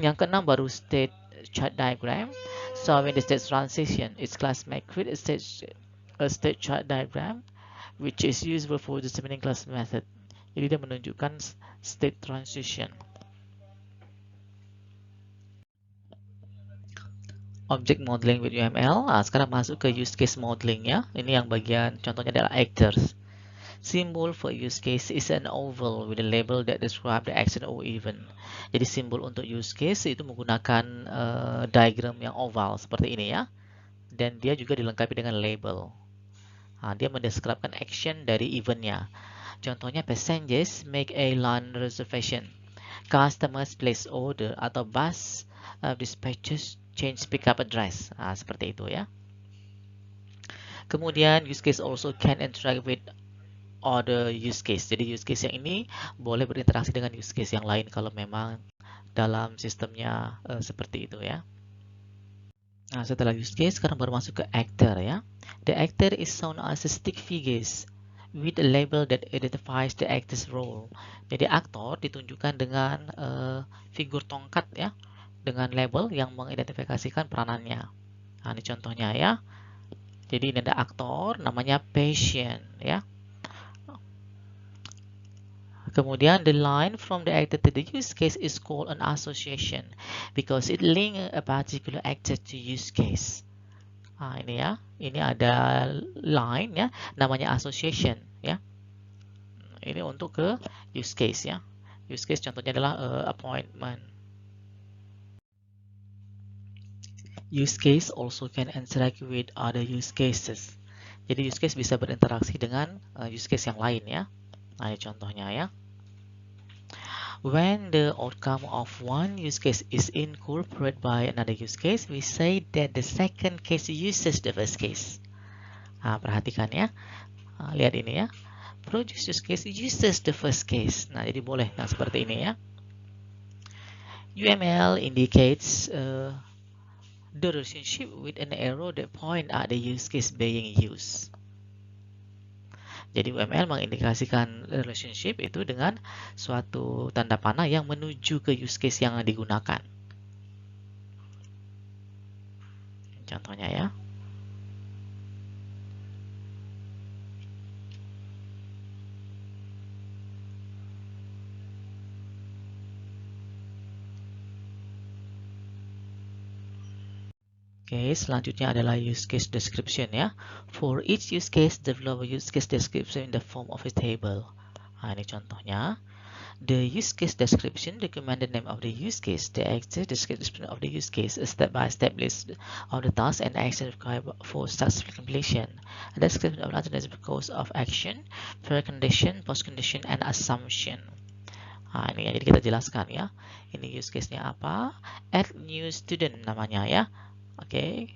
Yang keenam baru state chart diagram, showing the state transition. Its class may create a state chart diagram, which is useful for determining class method. Jadi dia menunjukkan state transition. Object modeling with UML. Sekarang masuk ke use case modeling ya. Ini yang bagian contohnya adalah actors. Symbol for use case is an oval with a label that describe the action or event. Jadi simbol untuk use case itu menggunakan diagram yang oval seperti ini ya. Dan dia juga dilengkapi dengan label. Dia mendeskripsikan action dari eventnya. Contohnya passengers make a land reservation, customers place order, atau bus dispatches change pickup address. Seperti itu ya. Kemudian use case also can interact with other use case. Jadi use case yang ini boleh berinteraksi dengan use case yang lain kalau memang dalam sistemnya seperti itu ya. Nah, setelah use case, sekarang baru masuk ke actor ya. The actor is shown as a stick figures with a label that identifies the actor's role. Jadi aktor ditunjukkan dengan figur tongkat ya, dengan label yang mengidentifikasikan peranannya. Nah, ini contohnya ya. Jadi ini ada aktor, namanya patient ya. Kemudian the line from the actor to the use case is called an association because it link a particular actor to use case. Nah, ini ya, ini ada line ya, namanya association ya. Ini untuk ke use case ya. Use case contohnya adalah appointment. Use case also can interact with other use cases. Jadi use case bisa berinteraksi dengan use case yang lain ya. Nah, ini contohnya ya. When the outcome of one use case is incorporated by another use case, we say that the second case uses the first case. Nah, perhatikan ya. Lihat ini ya. Produce use case uses the first case. Nah, jadi boleh yang seperti ini ya. UML indicates the relationship with an arrow that point at the use case being used. Jadi UML mengindikasikan relationship itu dengan suatu tanda panah yang menuju ke use case yang digunakan. Contohnya ya. Oke, selanjutnya adalah use case description ya. For each use case, develop a use case description in the form of a table. Nah, ini contohnya. The use case description document the name of the use case, the exact description of the use case, a step-by-step list of the tasks and actions required for successful completion, a description of alternative course of action, precondition, postcondition, and assumption. Nah, ini ya, jadi kita jelaskan ya. Ini use case-nya apa? Add new student namanya ya. Oke,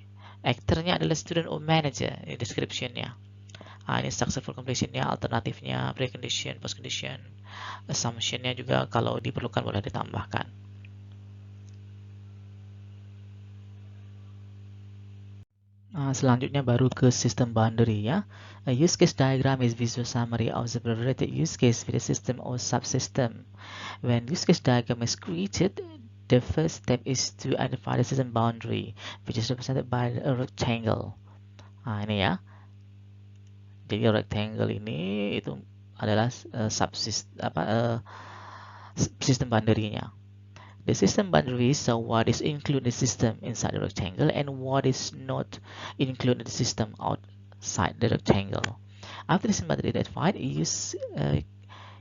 aktornya adalah student or manager, ini description-nya. Nah, ini successful completion-nya, alternatifnya, precondition, postcondition, assumption-nya juga kalau diperlukan boleh ditambahkan. Nah, selanjutnya baru ke system boundary ya. A use case diagram is visual summary of the related use case with a system or subsystem. When use case diagram is created, the first step is to identify the system boundary, which is represented by a rectangle. Nah, ini ya. Jadi rectangle ini itu adalah system boundary-nya. The system boundary is what is included in the system inside the rectangle and what is not included in the system outside the rectangle. After the system boundary is identified, use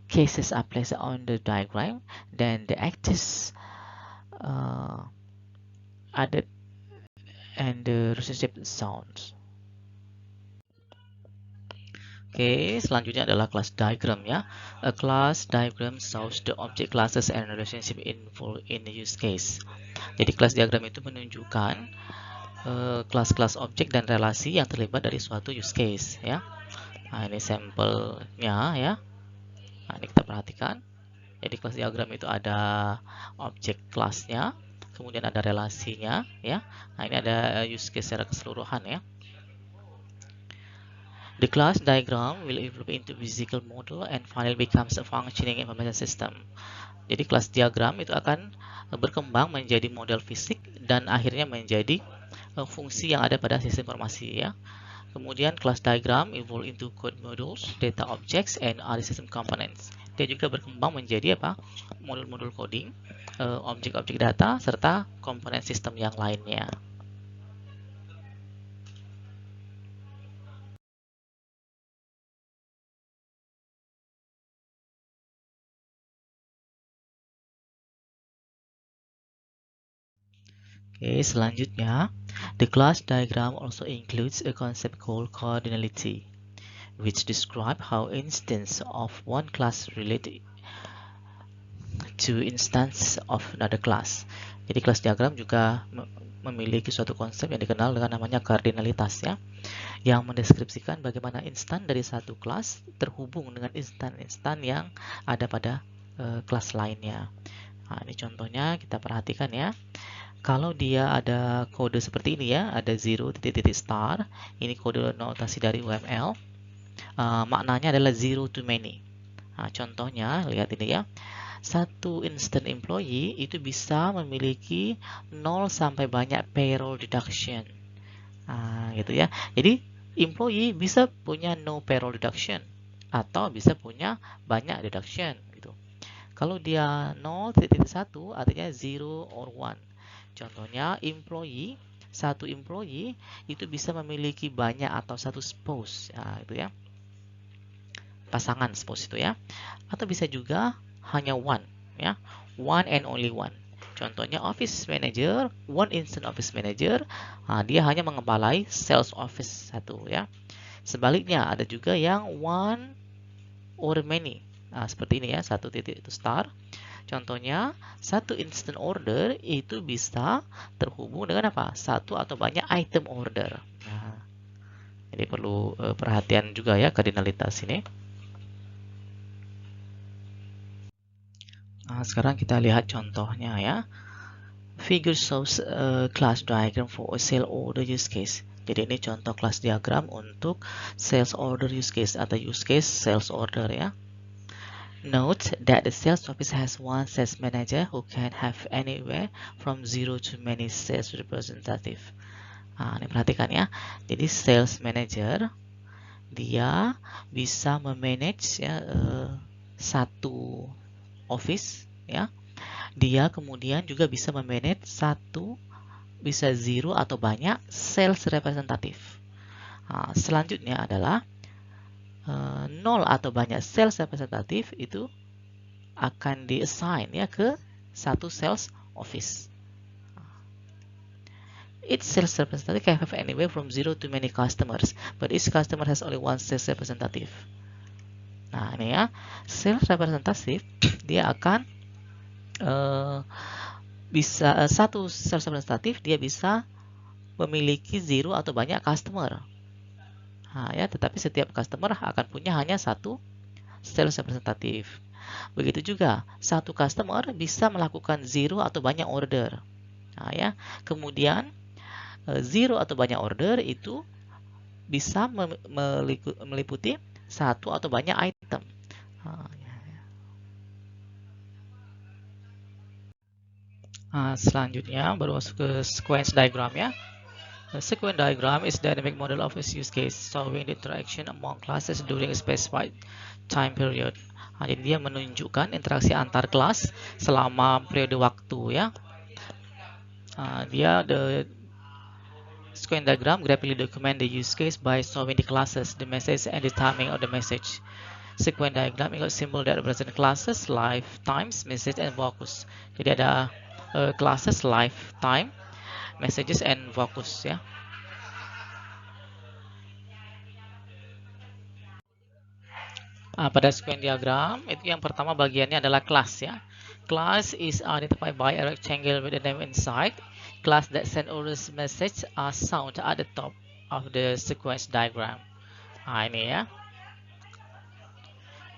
cases are placed on the diagram, then the actors added and the relationship sounds. Oke, selanjutnya adalah class diagram ya. A class diagram shows the object classes and relationship involved in the use case. Jadi class diagram itu menunjukkan kelas-kelas objek dan relasi yang terlibat dari suatu use case ya. Nah, ini sampelnya ya. Nah, ini kita perhatikan. Jadi class diagram itu ada objek kelasnya, kemudian ada relasinya ya. Nah, ini ada use case secara keseluruhan ya. The class diagram will evolve into physical model and finally becomes a functioning information system. Jadi class diagram itu akan berkembang menjadi model fisik dan akhirnya menjadi fungsi yang ada pada sistem informasi ya. Kemudian class diagram evolve into code modules, data objects, and other system components. Dia juga berkembang menjadi apa? Modul-modul coding, objek-objek data, serta komponen sistem yang lainnya. Oke, selanjutnya, the class diagram also includes a concept called cardinality, which describe how instance of one class relate to instance of another class. Jadi class diagram juga memiliki suatu konsep yang dikenal dengan namanya kardinalitas ya, yang mendeskripsikan bagaimana instan dari satu kelas terhubung dengan instan-instan yang ada pada kelas lainnya. Nah, ini contohnya kita perhatikan ya. Kalau dia ada kode seperti ini ya, ada 0 titik-titik star, ini kode notasi dari UML, maknanya adalah zero to many. Nah, contohnya, lihat ini ya, satu instant employee itu bisa memiliki 0 sampai banyak payroll deduction. Nah, gitu ya. Jadi, employee bisa punya no payroll deduction, atau bisa punya banyak deduction. Gitu. Kalau dia 0.1 artinya 0 or 1. Contohnya, satu employee itu bisa memiliki banyak atau satu spouse, ya, itu ya, pasangan spouse itu ya, atau bisa juga hanya one, ya, one and only one. Contohnya office manager, one instant office manager, dia hanya mengepalai sales office satu ya. Sebaliknya ada juga yang one or many, seperti ini ya, satu titik itu star. Contohnya, satu instant order itu bisa terhubung dengan apa? Satu atau banyak item order. Nah, jadi perlu perhatian juga ya kardinalitas ini. Nah, sekarang kita lihat contohnya ya. Figure shows a class diagram for a sale order use case. Jadi ini contoh kelas diagram untuk sales order use case atau use case sales order ya. Note that the sales office has one sales manager who can have anywhere from 0 to many sales representative. Nah, ini perhatikan ya. Jadi sales manager dia bisa memanage ya, satu office ya. Dia kemudian juga bisa memanage satu, bisa 0 atau banyak sales representative. Nah, selanjutnya adalah 0 atau banyak sales representative itu akan di-assign ya ke satu sales office. Each sales representative can have anywhere from 0 to many customers, but each customer has only one sales representative. Nah, ini ya, sales representative dia akan bisa satu sales representative dia bisa memiliki 0 atau banyak customer. Nah, ya, tetapi setiap customer akan punya hanya satu sales representative. Begitu juga, satu customer bisa melakukan 0 atau banyak order. Nah, ya, kemudian 0 atau banyak order itu bisa meliputi satu atau banyak item. Nah, selanjutnya baru masuk ke sequence diagram ya. The sequence diagram is dynamic model of a use case showing the interaction among classes during a specified time period. Nah, jadi dia menunjukkan interaksi antar kelas selama periode waktu ya. The sequence diagram graphically document the use case by showing the classes, the message, and the timing of the message. Sequence diagram includes symbol that represent classes, life, times, message, and focus. Jadi ada classes, life, time, messages, and focus ya. Pada sequence diagram itu yang pertama bagiannya adalah class ya. Class is identified by a rectangle with a name inside. Class that send orders message are found at the top of the sequence diagram. Nah, ini ya.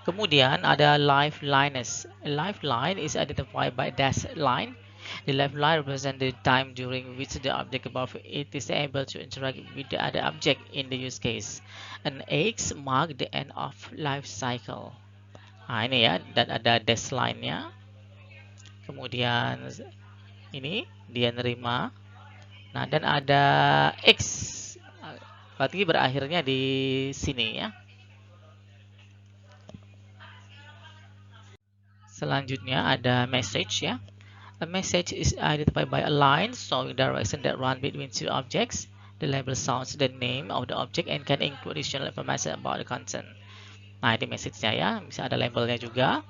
Kemudian ada lifelines. A lifeline is identified by dashed line. The lifeline represents the time during which the object above it is able to interact with the other object in the use case. An X mark the end of life cycle. Nah, ini ya, dan ada dash line-nya. Kemudian ini dia nerima. Nah, dan ada X. Berarti berakhirnya di sini ya. Selanjutnya ada message ya. A message is identified by a line showing direction that run between two objects. The label sounds the name of the object and can include additional information about the content. Nah, ini message-nya ya, bisa ada labelnya juga.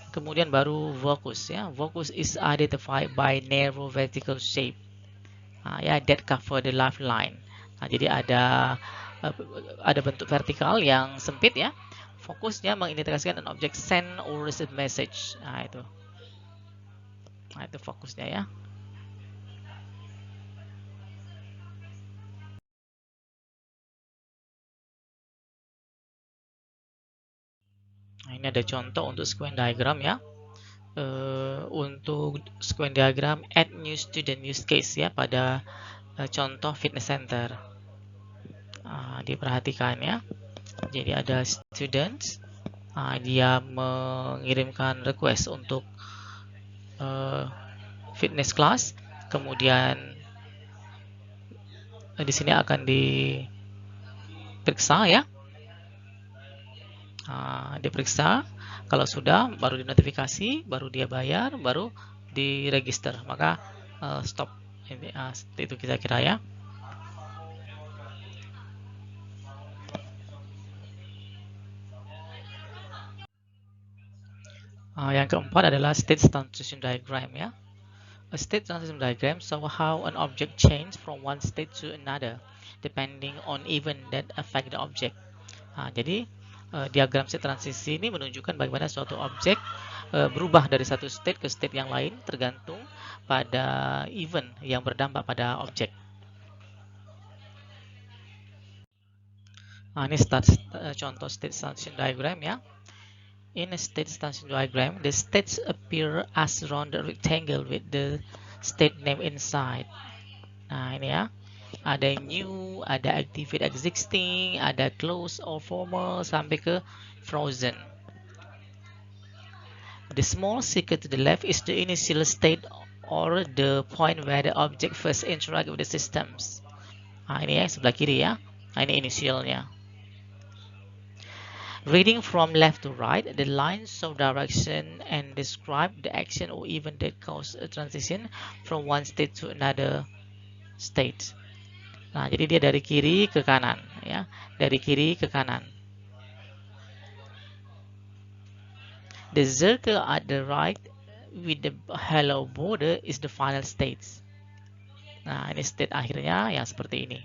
Kemudian baru focus ya. Focus is identified by narrow vertical shape. Nah, ya, that cover the lifeline. Nah, jadi ada bentuk vertikal yang sempit ya. Fokusnya mengintegrasikan an object send or receive message. Nah, itu fokusnya ya. Ini ada contoh untuk sequence diagram ya. Untuk sequence diagram add new student use case ya pada contoh fitness center. Diperhatikan ya. Jadi ada students, dia mengirimkan request untuk fitness class, kemudian di sini akan diperiksa ya. Diperiksa, kalau sudah baru dinotifikasi, baru dia bayar, baru diregister, maka stop. Itu kita kira ya. Yang keempat adalah state transition diagram ya. A state transition diagram shows how an object changes from one state to another depending on event that affect the object. Jadi diagram state transisi ini menunjukkan bagaimana suatu objek berubah dari satu state ke state yang lain tergantung pada event yang berdampak pada objek. Ini contoh state transition diagram ya. In a state transition diagram, the states appear as rounded rectangle with the state name inside. Nah ini ya. Ada new, ada activate existing, ada close or former, sampai ke frozen. The small circle to the left is the initial state or the point where the object first interact with the systems. Ini ya, sebelah kiri ya. Ini initialnya. Reading from left to right, the lines show direction and describe the action or event that cause a transition from one state to another state. Nah, jadi dia dari kiri ke kanan ya, dari kiri ke kanan. The circle at the right with the hello border is the final state. Nah, ini state akhirnya yang seperti ini.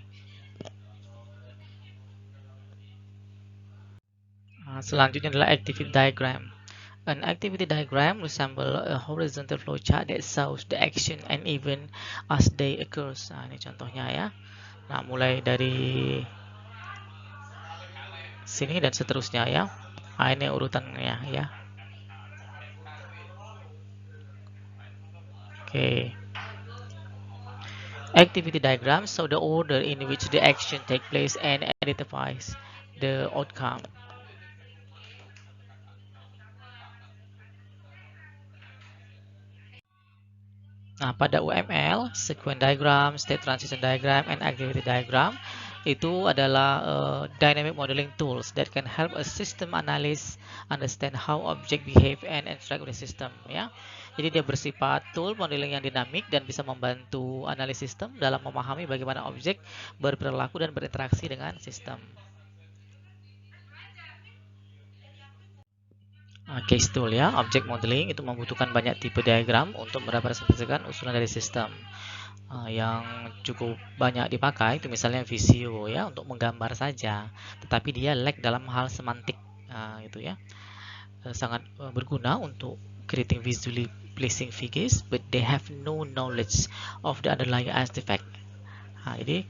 Selanjutnya adalah activity diagram. An activity diagram resembles a horizontal flowchart that shows the action and event as they occurs. Nah, ini contohnya ya. Nah, mulai dari sini dan seterusnya ya. Nah, ini urutannya ya. Oke. Activity diagram show the order in which the action take place and identifies the outcome. Nah, pada UML, sequence diagram, state transition diagram, and activity diagram itu adalah dynamic modeling tools that can help a system analyst understand how object behave and interact with the system ya. Jadi dia bersifat tool modeling yang dinamik dan bisa membantu analis sistem dalam memahami bagaimana objek berperilaku dan berinteraksi dengan sistem. Case tool ya, object modeling itu membutuhkan banyak tipe diagram untuk merepresentasikan usulan dari sistem. Yang cukup banyak dipakai itu misalnya Visio ya, untuk menggambar saja, tetapi dia lag dalam hal semantik gitu ya. Sangat berguna untuk creating visually pleasing figures, but they have no knowledge of the underlying artifact. Jadi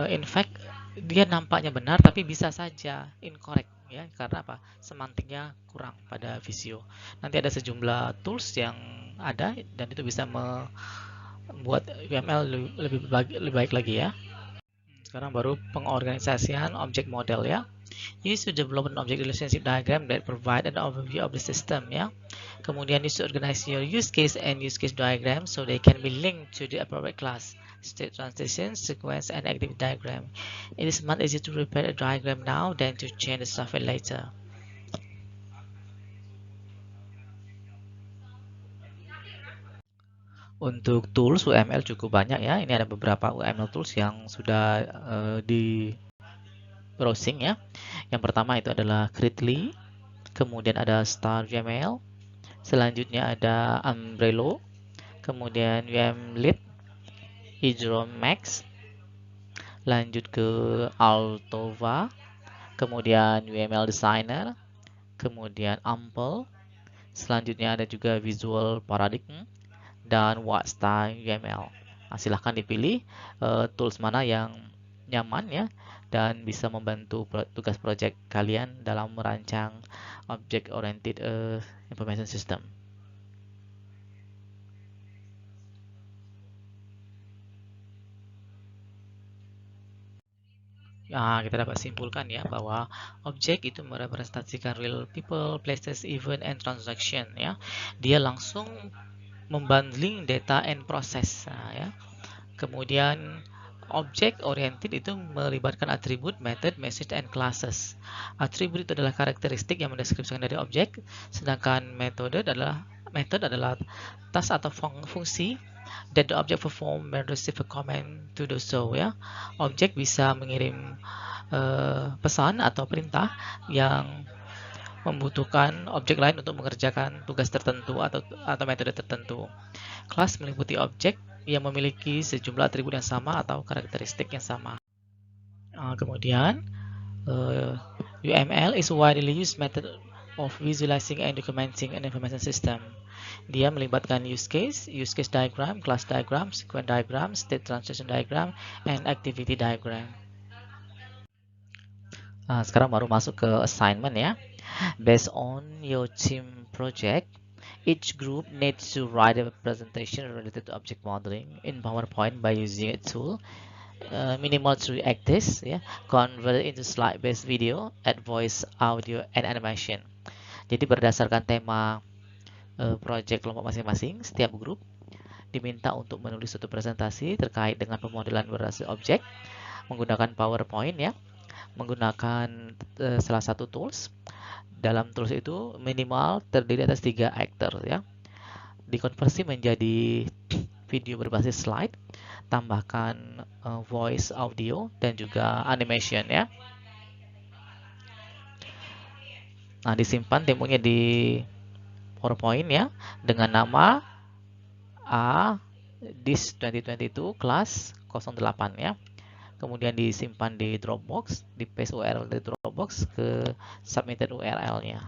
in fact dia nampaknya benar tapi bisa saja incorrect ya, karena apa? Semantiknya kurang pada Visio. Nanti ada sejumlah tools yang ada dan itu bisa membuat UML lebih baik lagi ya. Sekarang baru pengorganisasian object model ya. Use to develop an object relationship diagram that provide an overview of the system ya. Kemudian use to organize your use case and use case diagram so they can be linked to the appropriate class, state transition, sequence, and activity diagram. It is much easier to prepare a diagram now than to change the software later. Untuk tools UML cukup banyak ya. Ini ada beberapa UML tools yang sudah di browsing ya. Yang pertama itu adalah Critly, kemudian ada StarGML, selanjutnya ada Umbrello, kemudian UMLit, Hydromax, lanjut ke Altova, kemudian UML Designer, kemudian Ample, selanjutnya ada juga Visual Paradigm, dan Watchstyle UML. Silahkan dipilih tools mana yang nyaman ya, dan bisa membantu tugas project kalian dalam merancang object oriented information system. Kita dapat simpulkan ya bahwa objek itu merepresentasikan real people, places, event, and transaction ya. Dia langsung membundling data and process ya. Kemudian object oriented itu melibatkan atribut, method, message, and classes. Atribut itu adalah karakteristik yang mendeskripsikan dari objek, sedangkan method adalah task atau fungsi that the object perform when receive a command to do so ya. Objek bisa mengirim pesan atau perintah yang membutuhkan objek lain untuk mengerjakan tugas tertentu atau metode tertentu. Kelas meliputi objek yang memiliki sejumlah atribut yang sama atau karakteristik yang sama. Kemudian UML is a widely used method of visualizing and documenting an information system. Dia melibatkan use case diagram, class diagram, sequence diagram, state transition diagram, and activity diagram. Sekarang baru masuk ke assignment ya. Based on your team project, each group needs to write a presentation related to object modeling in PowerPoint by using a tool minimal 3 actors ya, convert into slide-based video, add voice, audio, and animation. Jadi berdasarkan tema project kelompok masing-masing, setiap grup diminta untuk menulis suatu presentasi terkait dengan pemodelan berbasis objek menggunakan PowerPoint ya, menggunakan salah satu tools. Dalam tools itu minimal terdiri atas 3 aktor ya. Dikonversi menjadi video berbasis slide, tambahkan voice, audio, dan juga animation ya. Disimpan demonya di PowerPoint ya dengan nama this 2022 class 08 ya. Kemudian disimpan di Dropbox, di paste URL dari Dropbox ke submitted URL-nya.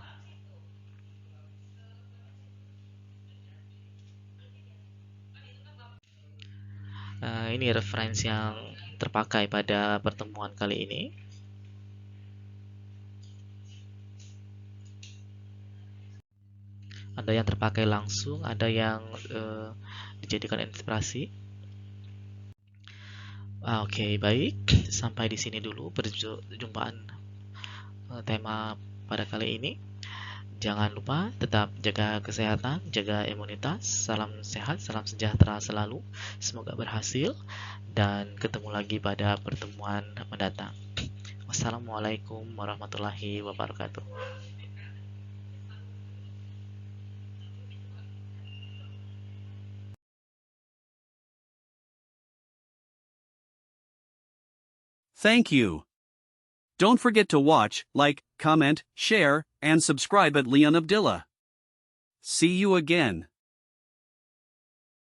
Ini referensi yang terpakai pada pertemuan kali ini. Ada yang terpakai langsung, ada yang dijadikan inspirasi. Oke, baik. Sampai di sini dulu perjumpaan tema pada kali ini. Jangan lupa tetap jaga kesehatan, jaga imunitas. Salam sehat, salam sejahtera selalu. Semoga berhasil dan ketemu lagi pada pertemuan mendatang. Wassalamualaikum warahmatullahi wabarakatuh. Thank you. Don't forget to watch, like, comment, share, and subscribe at Leon Abdillah. See you again.